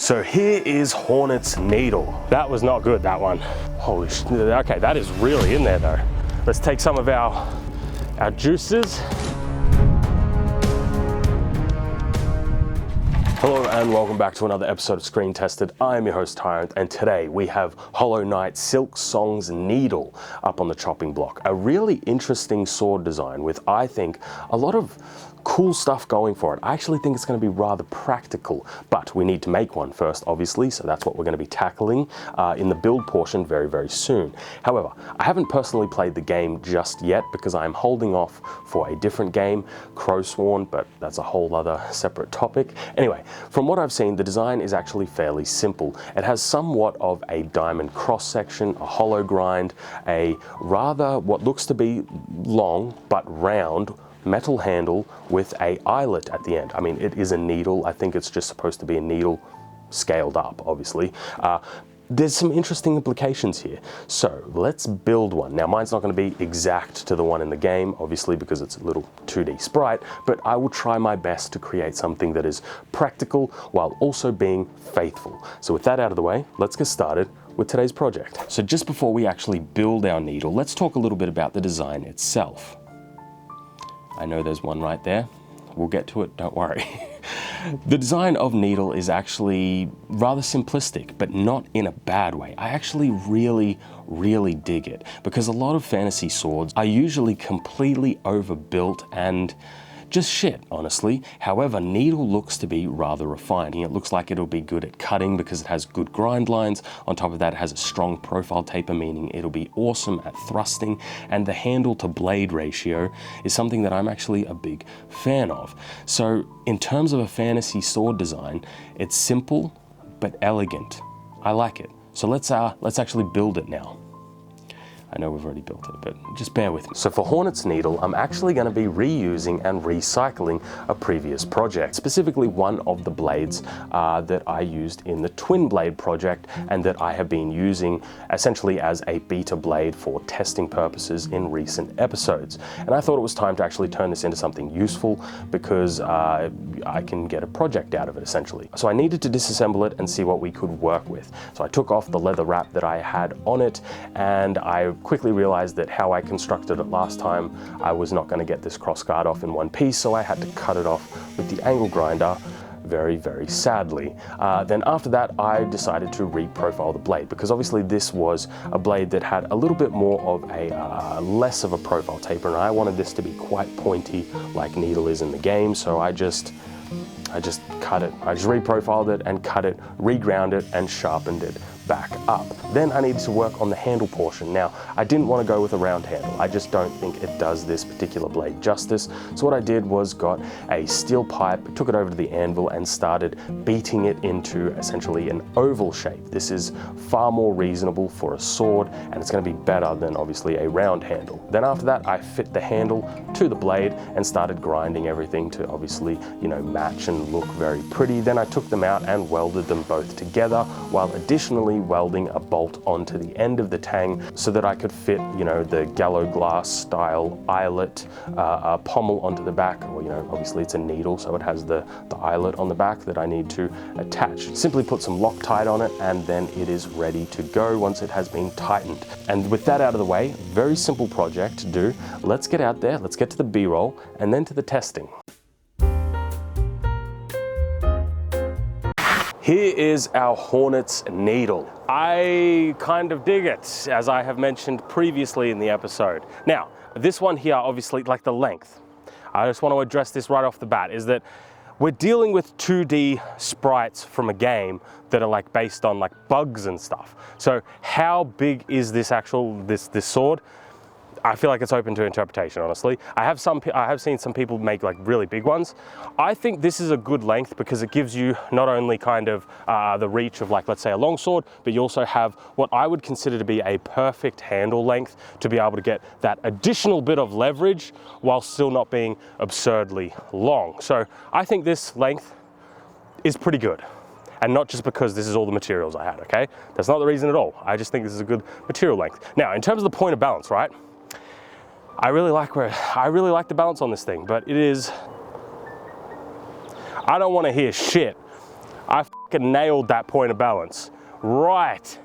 So here is Hornet's needle. That was not good, that one. Holy shit, okay, that is really in there though. Let's take some of our juices. Hello and welcome back to another episode of Screen Tested. I am your host Tyrant, and today we have Hollow Knight SilkSong's needle up on the chopping block. A really interesting sword design with, I think, a lot of cool stuff going for it. I actually think it's going to be rather practical, but we need to make one first, obviously, so that's what we're going to be tackling in the build portion very, very soon. However, I haven't personally played the game just yet because I'm holding off for a different game, Crowsworn, but that's a whole other separate topic. Anyway, from what I've seen, the design is actually fairly simple. It has somewhat of a diamond cross-section, a hollow grind, a rather what looks to be long but round metal handle with a eyelet at the end. I mean, it is a needle. I think it's just supposed to be a needle scaled up, obviously. There's some interesting implications here. So let's build one. Now, mine's not going to be exact to the one in the game, obviously, because it's a little 2D sprite, but I will try my best to create something that is practical while also being faithful. So with that out of the way, let's get started with today's project. So just before we actually build our needle, let's talk a little bit about the design itself. I know there's one right there. We'll get to it, don't worry. The design of needle is actually rather simplistic, but not in a bad way. I actually really dig it because a lot of fantasy swords are usually completely overbuilt and just shit, honestly. However, needle looks to be rather refined. It looks like it'll be good at cutting because it has good grind lines. On top of that, it has a strong profile taper, meaning it'll be awesome at thrusting. And the handle to blade ratio is something that I'm actually a big fan of. So in terms of a fantasy sword design, it's simple but elegant. I like it. So let's actually build it now. I know we've already built it, but just bear with me. So for Hornet's needle, I'm actually going to be reusing and recycling a previous project, specifically one of the blades that I used in the twin blade project and that I have been using essentially as a beta blade for testing purposes in recent episodes. And I thought it was time to actually turn this into something useful because I can get a project out of it essentially. So I needed to disassemble it and see what we could work with. So I took off the leather wrap that I had on it, and I quickly realized that how I constructed it last time, I was not going to get this crossguard off in one piece, so I had to cut it off with the angle grinder, very sadly. Then after that, I decided to reprofile the blade because obviously this was a blade that had a little bit more of a less of a profile taper, and I wanted this to be quite pointy like needle is in the game, so I just cut it. I just reprofiled it and cut it, reground it and sharpened it back up. Then I needed to work on the handle portion. Now, I didn't want to go with a round handle. I just don't think it does this particular blade justice. So what I did was got a steel pipe, took it over to the anvil and started beating it into essentially an oval shape. This is far more reasonable for a sword, and it's going to be better than obviously a round handle. Then after that, I fit the handle to the blade and started grinding everything to obviously, match and look very pretty. Then I took them out and welded them both together while additionally welding a bolt onto the end of the tang so that I could fit, the gallo glass style eyelet pommel onto the back. Well, obviously it's a needle, so it has the eyelet on the back that I need to attach. Simply put some Loctite on it and then it is ready to go once it has been tightened. And with that out of the way, very simple project to do. Let's get out there, let's get to the B-roll and then to the testing. Here is our Hornet's needle. I kind of dig it, as I have mentioned previously in the episode. Now, this one here, obviously, like the length, I just want to address this right off the bat, is that we're dealing with 2D sprites from a game that are like based on like bugs and stuff. So how big is this this sword? I feel like it's open to interpretation, honestly. I have seen some people make like really big ones. I think this is a good length because it gives you not only kind of the reach of like, let's say a long sword, but you also have what I would consider to be a perfect handle length to be able to get that additional bit of leverage while still not being absurdly long. So I think this length is pretty good. And not just because this is all the materials I had, okay? That's not the reason at all. I just think this is a good material length. Now, in terms of the point of balance, right? I really like the balance on this thing, but it is, I don't want to hear shit. I fucking nailed that point of balance right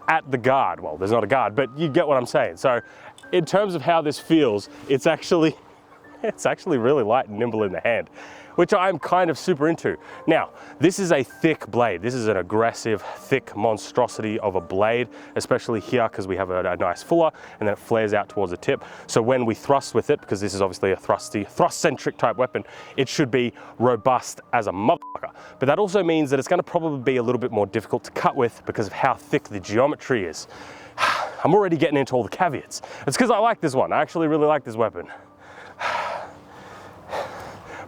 at the guard. Well, there's not a guard, but you get what I'm saying. So in terms of how this feels, it's actually really light and nimble in the hand, which I'm kind of super into. Now, this is a thick blade. This is an aggressive, thick monstrosity of a blade, especially here because we have a nice fuller and then it flares out towards the tip. So when we thrust with it, because this is obviously a thrust-centric type weapon, it should be robust as a motherfucker. But that also means that it's gonna probably be a little bit more difficult to cut with because of how thick the geometry is. I'm already getting into all the caveats. It's because I like this one. I actually really like this weapon.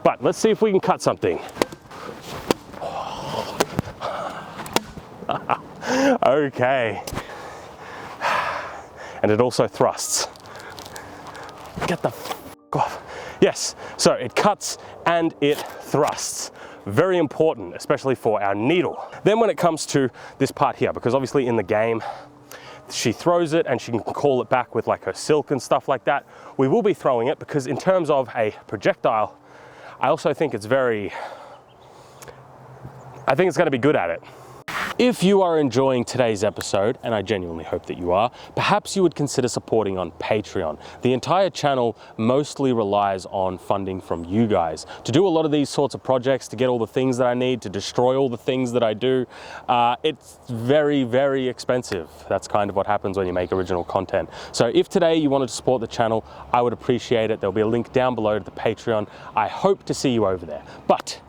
But let's see if we can cut something. Okay. And it also thrusts. Get the f off. Yes, so it cuts and it thrusts. Very important, especially for our needle. Then when it comes to this part here, because obviously in the game, she throws it and she can call it back with like her silk and stuff like that. We will be throwing it because in terms of a projectile, I also think it's going to be good at it. If you are enjoying today's episode, and I genuinely hope that you are, perhaps you would consider supporting on Patreon. The entire channel mostly relies on funding from you guys to do a lot of these sorts of projects, to get all the things that I need, to destroy all the things that I do. It's very, very expensive. That's kind of what happens when you make original content. So if today you wanted to support the channel, I would appreciate it. There'll be a link down below to the Patreon. I hope to see you over there. But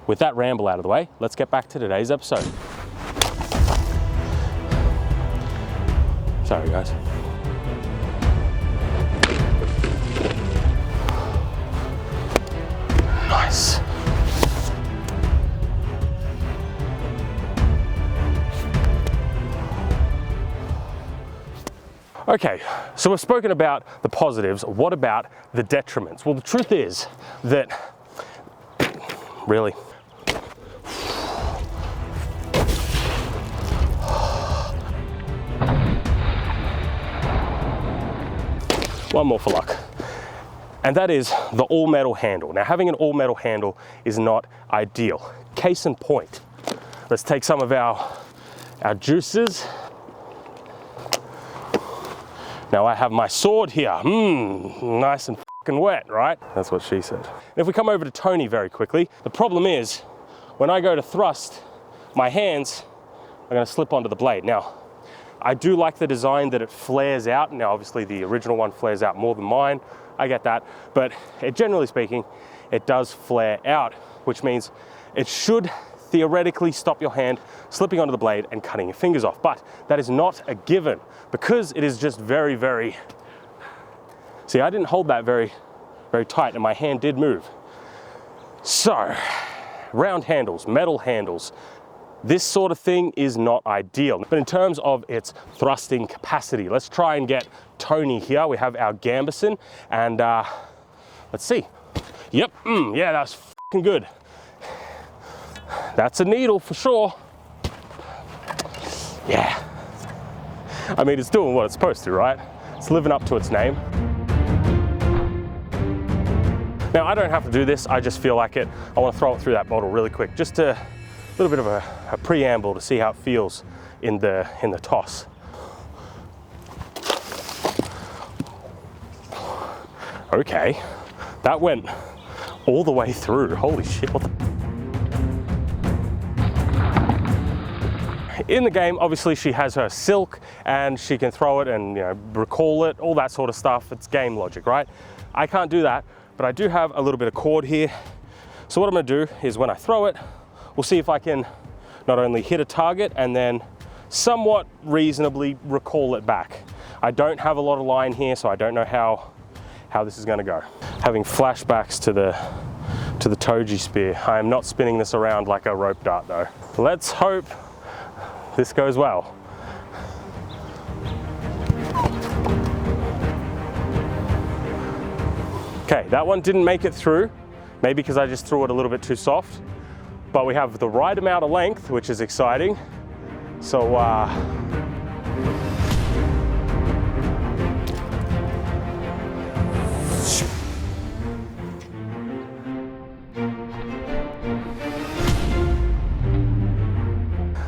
with that ramble out of the way, let's get back to today's episode. Sorry guys. Nice. Okay, so we've spoken about the positives. What about the detriments? Well, the truth is that, really, one more for luck. And that is the all metal handle. Now, having an all metal handle is not ideal. Case in point, let's take some of our juices. Now I have my sword here, nice and fucking wet, right? That's what she said. And if we come over to Tony very quickly, the problem is when I go to thrust, my hands are gonna slip onto the blade. Now, I do like the design that it flares out. Now, obviously the original one flares out more than mine. I get that, but generally speaking, it does flare out, which means it should theoretically stop your hand slipping onto the blade and cutting your fingers off. But that is not a given because it is just very, very, see, I didn't hold that very, very tight and my hand did move. So, round handles, metal handles, this sort of thing is not ideal. But in terms of its thrusting capacity, let's try and get Tony here. We have our gambeson and let's see. Yep, yeah, that's fucking good. That's a needle for sure. Yeah. I mean, it's doing what it's supposed to, right? It's living up to its name. Now, I don't have to do this. I just feel like it. I want to throw it through that bottle really quick, just a little bit of a preamble to see how it feels in the toss. Okay, that went all the way through. Holy shit, what the? In the game, obviously she has her silk and she can throw it and, you know, recall it, all that sort of stuff. It's game logic, right? I can't do that, but I do have a little bit of cord here. So what I'm gonna do is when I throw it, we'll see if I can not only hit a target and then somewhat reasonably recall it back. I don't have a lot of line here, so I don't know how this is gonna go. Having flashbacks to the Toji spear. I am not spinning this around like a rope dart though. Let's hope this goes well. Okay, that one didn't make it through, maybe because I just threw it a little bit too soft, but we have the right amount of length, which is exciting. So,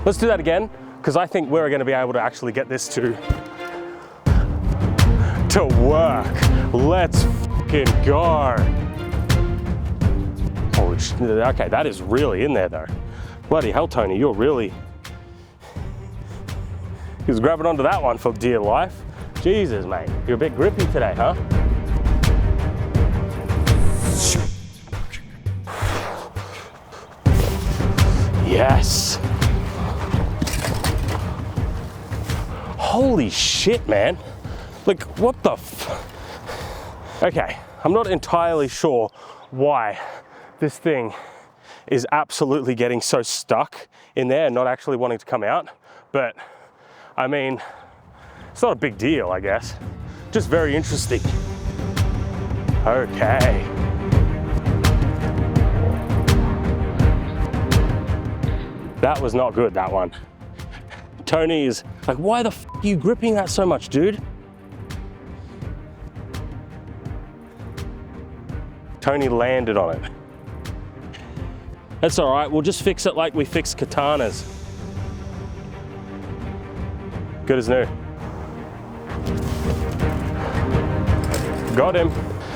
Let's do that again, because I think we're going to be able to actually get this to work. Let's fucking go. Holy shit. Okay, that is really in there though. Bloody hell, Tony, you're really... He was grabbing onto that one for dear life. Jesus, mate, you're a bit grippy today, huh? Yes. Holy shit, man. Like, what the Okay, I'm not entirely sure why this thing is absolutely getting so stuck in there and not actually wanting to come out, but I mean, it's not a big deal, I guess. Just very interesting. Okay. That was not good, that one. Tony is like, why the f are you gripping that so much, dude? Tony landed on it. That's all right, we'll just fix it like we fix katanas. Good as new. Got him.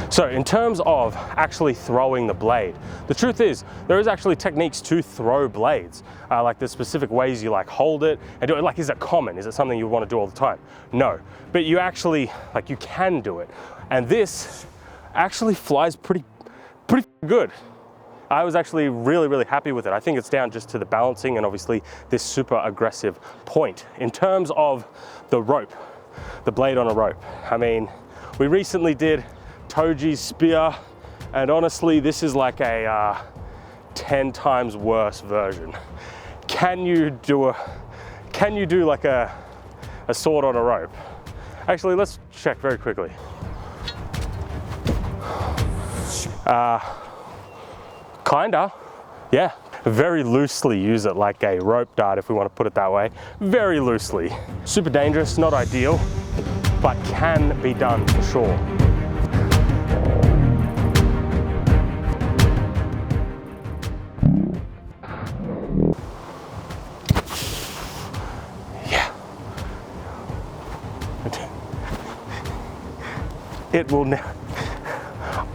So in terms of actually throwing the blade, the truth is there is actually techniques to throw blades. Like there's specific ways you like hold it and do it. Like, is it common? Is it something you want to do all the time? No, but you actually, like, you can do it. And this actually flies pretty good. I was actually really happy with it. I think it's down just to the balancing and obviously this super aggressive point. In terms of the rope, the blade on a rope, I mean, we recently did Toji's spear, and honestly, this is like a 10 times worse version. Can you do like a sword on a rope? Actually, let's check very quickly. Kinda, yeah. Very loosely use it like a rope dart, if we want to put it that way. Very loosely. Super dangerous, not ideal, but can be done for sure. Yeah. It will now.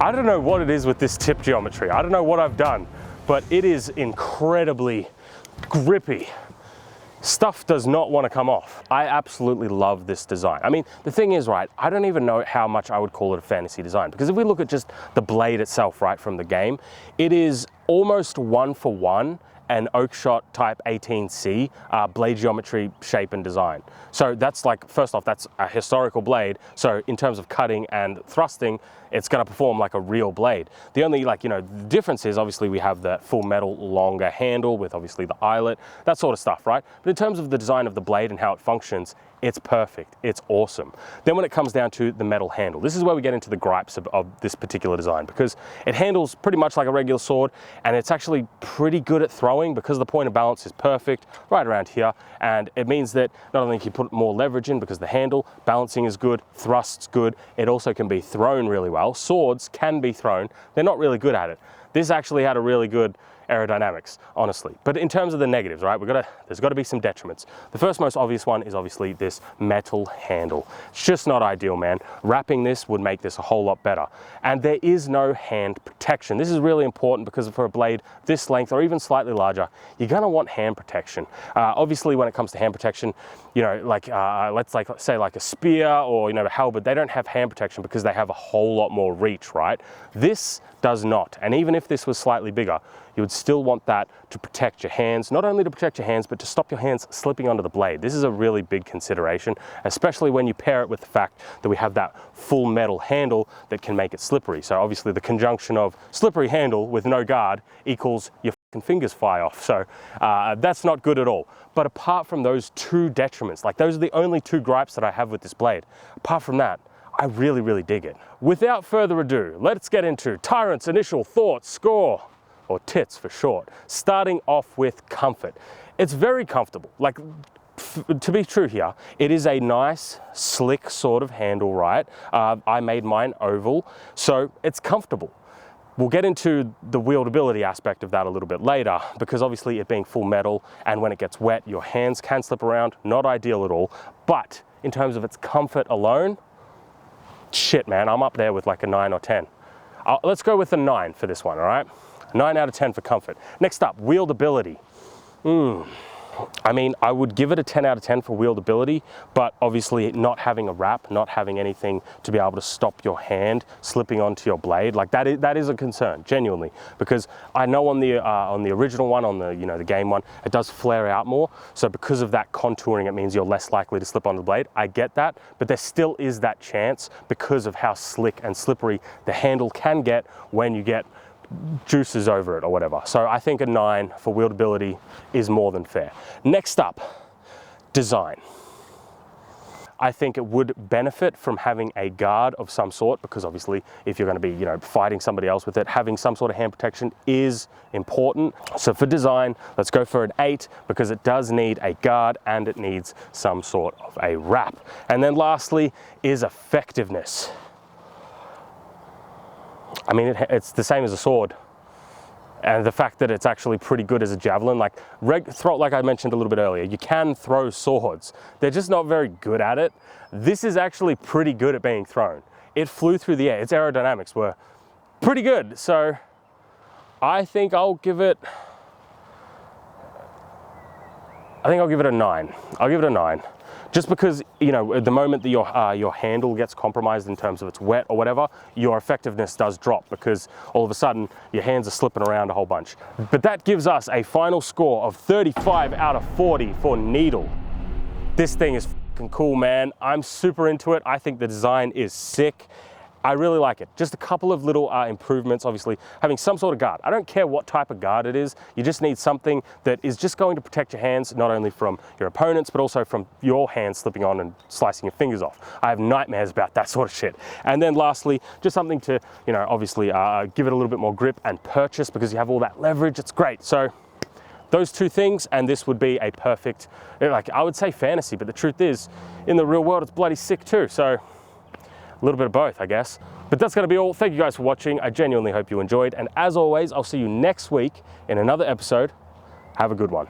I don't know what it is with this tip geometry. I don't know what I've done, but it is incredibly grippy. Stuff does not want to come off. I absolutely love this design. I mean, the thing is, right, I don't even know how much I would call it a fantasy design, because if we look at just the blade itself, right, from the game, it is almost 1-for-1 an Oakshot Type 18C blade geometry, shape and design. So that's like, first off, that's a historical blade. So in terms of cutting and thrusting, it's gonna perform like a real blade. The only, like, you know, the difference is obviously we have the full metal longer handle with obviously the eyelet, that sort of stuff, right? But in terms of the design of the blade and how it functions, it's perfect, it's awesome. Then when it comes down to the metal handle, this is where we get into the gripes of this particular design, because it handles pretty much like a regular sword, and it's actually pretty good at throwing because the point of balance is perfect right around here, and it means that not only can you put more leverage in because the handle, balancing is good, thrust's good, it also can be thrown really well. Swords can be thrown, they're not really good at it. This actually had a really good aerodynamics, honestly. But in terms of the negatives, right, there's got to be some detriments. The first most obvious one is obviously this metal handle. It's just not ideal, man. Wrapping this would make this a whole lot better. And there is no hand protection. This is really important because for a blade this length or even slightly larger, you're going to want hand protection. Obviously, when it comes to hand protection, you know, like let's say like a spear or, you know, a halberd, they don't have hand protection because they have a whole lot more reach, right? This does not. And even if this was slightly bigger, you would still want that to protect your hands, not only to protect your hands, but to stop your hands slipping onto the blade. This is a really big consideration, especially when you pair it with the fact that we have that full metal handle that can make it slippery. So obviously the conjunction of slippery handle with no guard equals your fucking fingers fly off. So that's not good at all. But apart from those two detriments, like those are the only two gripes that I have with this blade. Apart from that, I really dig it. Without further ado, let's get into Tyrant's initial thoughts, score, or TITS for short. Starting off with comfort. It's very comfortable. Like, to be true here, it is a nice, slick sort of handle, right? I made mine oval, so it's comfortable. We'll get into the wieldability aspect of that a little bit later, because obviously it being full metal, and when it gets wet, your hands can slip around, not ideal at all. But in terms of its comfort alone, shit man, I'm up there with like a 9 or 10. Let's go with a 9 for this one, all right? 9 out of 10 for comfort. Next up, wieldability. I mean, I would give it a 10 out of 10 for wieldability, but obviously not having a wrap, not having anything to be able to stop your hand slipping onto your blade, like that is a concern, genuinely, because I know on the original one, on the the game one, it does flare out more. So because of that contouring, it means you're less likely to slip on the blade. I get that, but there still is that chance because of how slick and slippery the handle can get when you get juices over it or whatever. So I think a 9 for wieldability is more than fair. Next up, design. I think it would benefit from having a guard of some sort, because obviously if you're going to be fighting somebody else with it, having some sort of hand protection is important. So for design, let's go for an 8, because it does need a guard and it needs some sort of a wrap. And then lastly is effectiveness. I mean, it's the same as a sword, and the fact that it's actually pretty good as a javelin, like I mentioned a little bit earlier, you can throw swords. They're just not very good at it. This is actually pretty good at being thrown. It flew through the air. Its aerodynamics were pretty good. So I think I'll give it a 9. I'll give it a 9. Just because, at the moment that your handle gets compromised in terms of it's wet or whatever, your effectiveness does drop, because all of a sudden your hands are slipping around a whole bunch. But that gives us a final score of 35 out of 40 for Needle. This thing is fucking cool, man. I'm super into it. I think the design is sick. I really like it. Just a couple of little improvements, obviously having some sort of guard. I don't care what type of guard it is, you just need something that is just going to protect your hands, not only from your opponents, but also from your hands slipping on and slicing your fingers off. I have nightmares about that sort of shit. And then lastly, just something to, obviously give it a little bit more grip and purchase, because you have all that leverage. It's great. So those two things, and this would be a perfect, like I would say fantasy, but the truth is, in the real world, it's bloody sick too. So a little bit of both, I guess. But that's going to be all. Thank you guys for watching. I genuinely hope you enjoyed. And as always, I'll see you next week in another episode. Have a good one.